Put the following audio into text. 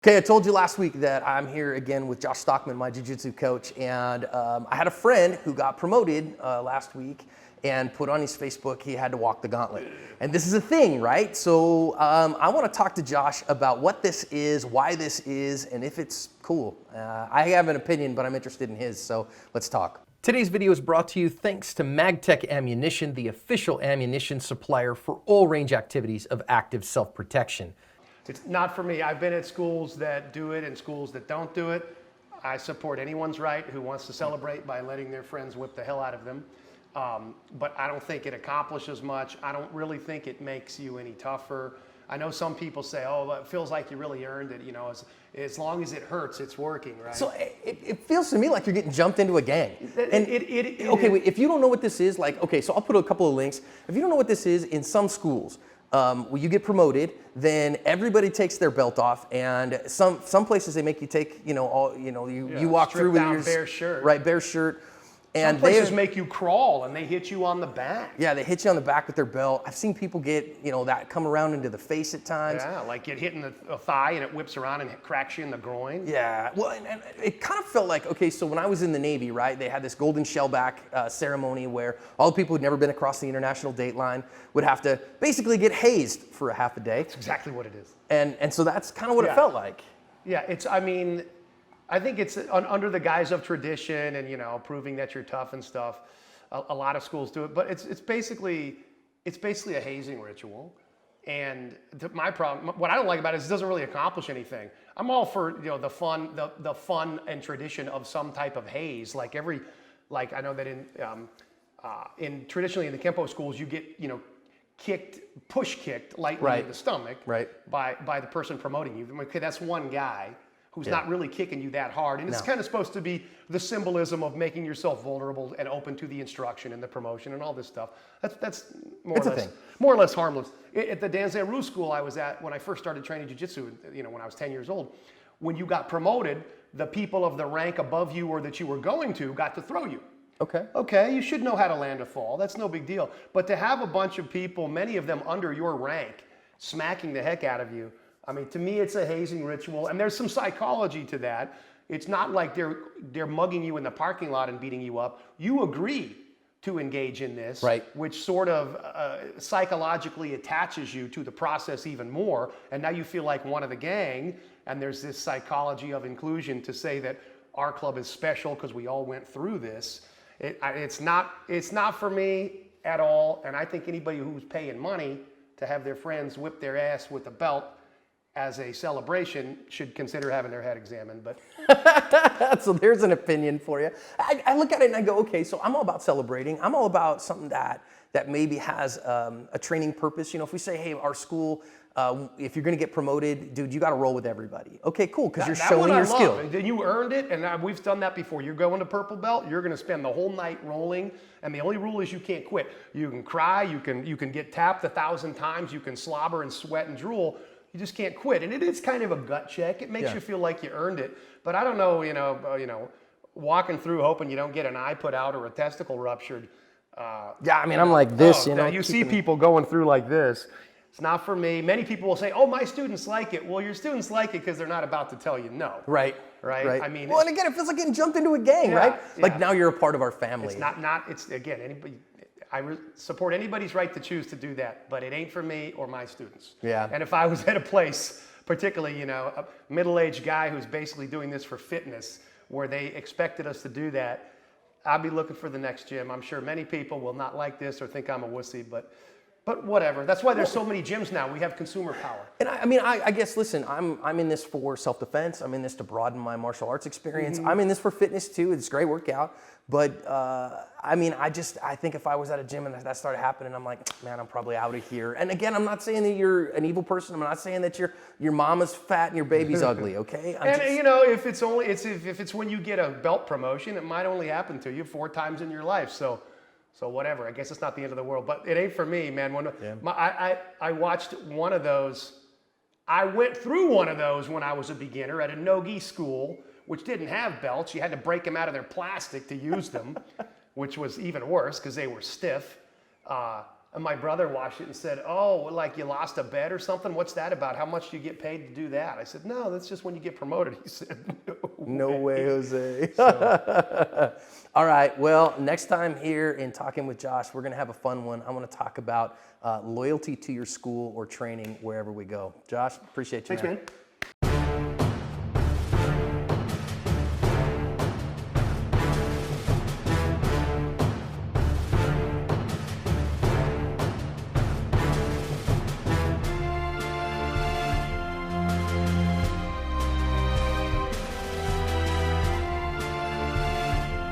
Okay, I told you last week that I'm here again with Josh Stockman, my jiu-jitsu coach, and I had a friend who got promoted last week and put on his Facebook he had to walk the gauntlet. And this is a thing, right? So I want to talk to Josh about what this is, why this is, and if it's cool. I have an opinion, but I'm interested in his, so let's talk. Today's video is brought to you thanks to MagTech Ammunition, the official ammunition supplier for all range activities of active self-protection. It's not for me. I've been at schools that do it and schools that don't do it. I support anyone's right who wants to celebrate by letting their friends whip the hell out of them. But I don't think it accomplishes much. I don't really think it makes you any tougher. I know some people say, oh, it feels like you really earned it. You know, as long as it hurts, it's working, right? So it feels to me like you're getting jumped into a gang. Okay, wait, if you don't know what this is, so I'll put a couple of links. If you don't know what this is, in some schools, when you get promoted, then everybody takes their belt off, and some places they make you take, you walk through with your bare shirt, right, bare shirt. And some places make you crawl and they hit you on the back. Yeah, they hit you on the back with their belt. I've seen people get, that come around into the face at times. Yeah, like get hit in the thigh and it whips around and it cracks you in the groin. Yeah, well, and it kind of felt like, okay, so when I was in the Navy, right, they had this golden shellback ceremony where all the people who'd never been across the international date line would have to basically get hazed for a half a day. That's exactly what it is. And so that's kind of what it felt like. Yeah, I think it's under the guise of tradition and proving that you're tough and stuff. A lot of schools do it, but it's basically a hazing ritual. And my problem, what I don't like about it is it doesn't really accomplish anything. I'm all for the fun and tradition of some type of haze. Like I know that in traditionally in the Kempo schools you get push kicked lightly in the stomach by the person promoting you. Okay, that's one guy who's not really kicking you that hard. And it's kind of supposed to be the symbolism of making yourself vulnerable and open to the instruction and the promotion and all this stuff. That's more or less harmless. At the Dan Zanru school I was at when I first started training jiu-jitsu, when I was 10 years old, when you got promoted, the people of the rank above you or that you were going to got to throw you. Okay, you should know how to land a fall. That's no big deal. But to have a bunch of people, many of them under your rank, smacking the heck out of you, to me, it's a hazing ritual, and there's some psychology to that. It's not like they're mugging you in the parking lot and beating you up. You agree to engage in this, which sort of psychologically attaches you to the process even more, and now you feel like one of the gang, and there's this psychology of inclusion to say that our club is special because we all went through this. It's not for me at all, and I think anybody who's paying money to have their friends whip their ass with a belt as a celebration should consider having their head examined. But so there's an opinion for you. I look at it and I go, okay, so I'm all about celebrating. I'm all about something that maybe has a training purpose. If we say, hey, our school, if you're going to get promoted, dude, you got to roll with everybody. Okay, cool, because you're showing your skill. And you earned it, and we've done that before. You're going to purple belt, you're going to spend the whole night rolling, and the only rule is you can't quit. You can cry, you can get tapped 1,000 times, you can slobber and sweat and drool. You just can't quit, and it is kind of a gut check. It makes you feel like you earned it. But I don't know, walking through hoping you don't get an eye put out or a testicle ruptured. I'm like this, You see people going through like this. It's not for me. Many people will say, "Oh, my students like it." Well, your students like it because they're not about to tell you no. Right. Right. Well, and again, it feels like getting jumped into a gang, right? Yeah. Like now you're a part of our family. It's again anybody. I support anybody's right to choose to do that, but it ain't for me or my students. Yeah. And if I was at a place, particularly, a middle-aged guy who's basically doing this for fitness, where they expected us to do that, I'd be looking for the next gym. I'm sure many people will not like this or think I'm a wussy, but whatever. That's why there's so many gyms now. We have consumer power. And I guess, listen, I'm in this for self-defense. I'm in this to broaden my martial arts experience. I'm in this for fitness too. It's a great workout. But I think if I was at a gym and that started happening, I'm like, man, I'm probably out of here. And again, I'm not saying that you're an evil person. I'm not saying that your mama's fat and your baby's ugly. Okay. If it's when you get a belt promotion, it might only happen to you 4 times in your life. So whatever. I guess it's not the end of the world, but it ain't for me, man. I watched one of those. I went through one of those when I was a beginner at a no-gi school, which didn't have belts. You had to break them out of their plastic to use them, which was even worse because they were stiff. And my brother watched it and said, "Oh, like you lost a bet or something? What's that about? How much do you get paid to do that?" I said, "No, that's just when you get promoted." He said, No way, Jose. All right. Well, next time here in Talking with Josh, we're going to have a fun one. I want to talk about loyalty to your school or training wherever we go. Josh, appreciate you. Thanks, man.